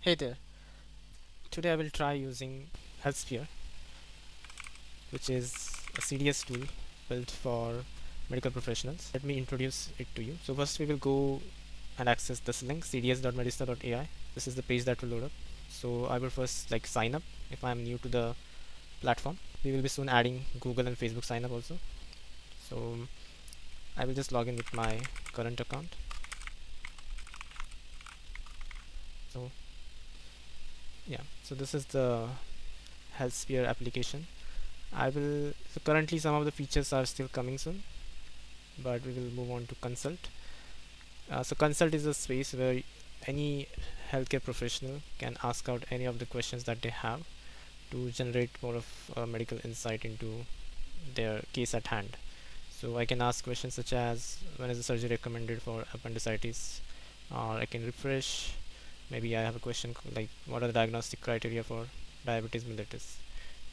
Hey there, today I will try using HealthSphere, which is a CDS tool built for medical professionals. Let me introduce it to you. So first we will go and access this link, cds.medista.ai. This is the page that will load up. So I will first sign up if I am new to the platform. We will be soon adding Google and Facebook sign up also. So I will just log in with my current account. So yeah, so this is the HealthSphere application. So currently some of the features are still coming soon, but we will move on to consult. So consult is a space where any healthcare professional can ask out any of the questions that they have to generate more of medical insight into their case at hand. So I can ask questions such as when is the surgery recommended for appendicitis, or I can refresh. Maybe I have a question like what are the diagnostic criteria for diabetes mellitus.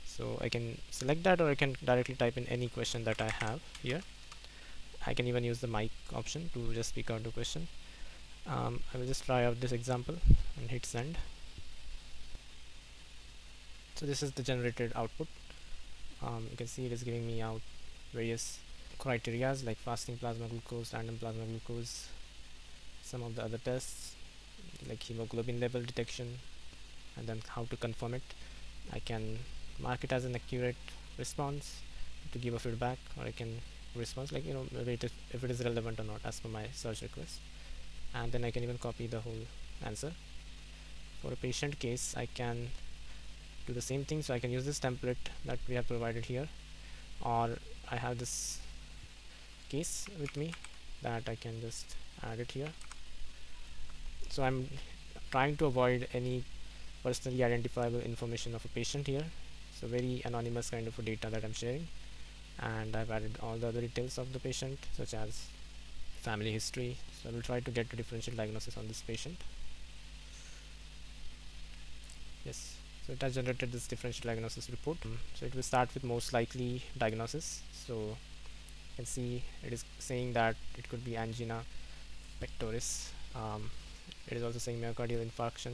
So I can select that, or I can directly type in any question that I have here. I can even use the mic option to just speak out the question. I will just try out this example and hit send. So this is the generated output. You can see it is giving me out various criterias like fasting plasma glucose, random plasma glucose, some of the other tests like hemoglobin level detection, and then how to confirm it. I can mark it as an accurate response to give a feedback, or I can response maybe if it is relevant or not as per my search request, and then I can even copy the whole answer. For a patient case I can do the same thing, so I can use this template that we have provided here, or I have this case with me that I can just add it here. So I'm trying to avoid any personally identifiable information of a patient here, so very anonymous kind of a data that I'm sharing, and I've added all the other details of the patient such as family history. So I will try to get a differential diagnosis on this patient. Yes, so it has generated this differential diagnosis report. So it will start with most likely diagnosis. So you can see it is saying that it could be angina pectoris. It is also saying myocardial infarction.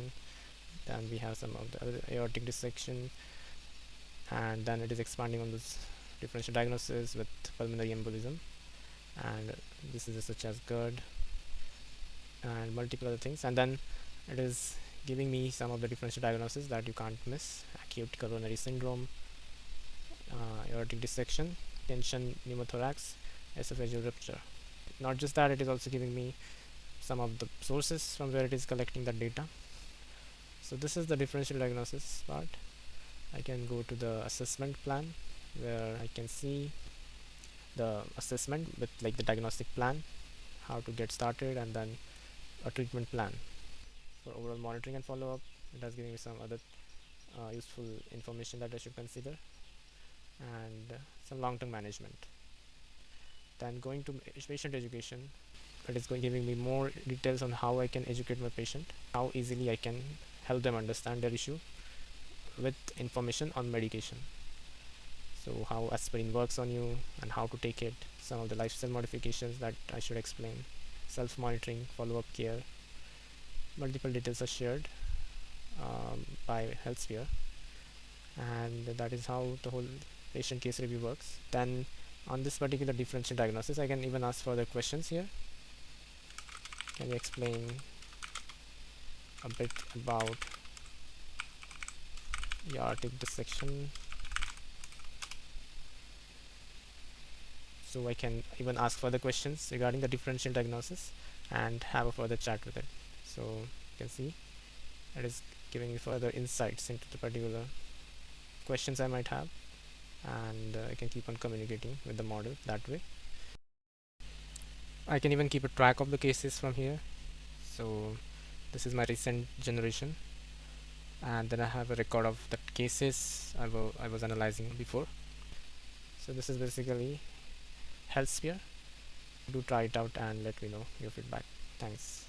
Then we have some of the other aortic dissection, and then it is expanding on this differential diagnosis with pulmonary embolism, and this is such as GERD and multiple other things. And then it is giving me some of the differential diagnosis that you can't miss: acute coronary syndrome, aortic dissection, tension pneumothorax, esophageal rupture. Not just that, it is also giving me some of the sources from where it is collecting that data. So this is the differential diagnosis part. I can go to the assessment plan where I can see the assessment with the diagnostic plan, how to get started, and then a treatment plan for overall monitoring and follow-up. It has given me some other useful information that I should consider, and some long-term management. Then going to patient education, it is giving me more details on how I can educate my patient, how easily I can help them understand their issue with information on medication. So how aspirin works on you and how to take it, some of the lifestyle modifications that I should explain, self-monitoring, follow-up care. Multiple details are shared by HealthSphere, and that is how the whole patient case review works. Then on this particular differential diagnosis, I can even ask further questions here. Can you explain a bit about aortic dissection? So I can even ask further questions regarding the differential diagnosis and have a further chat with it. So you can see it is giving me further insights into the particular questions I might have, and I can keep on communicating with the model that way. I can even keep a track of the cases from here. So this is my recent generation, and then I have a record of the cases I was analyzing before. So this is basically HealthSphere. Do try it out and let me know your feedback. Thanks.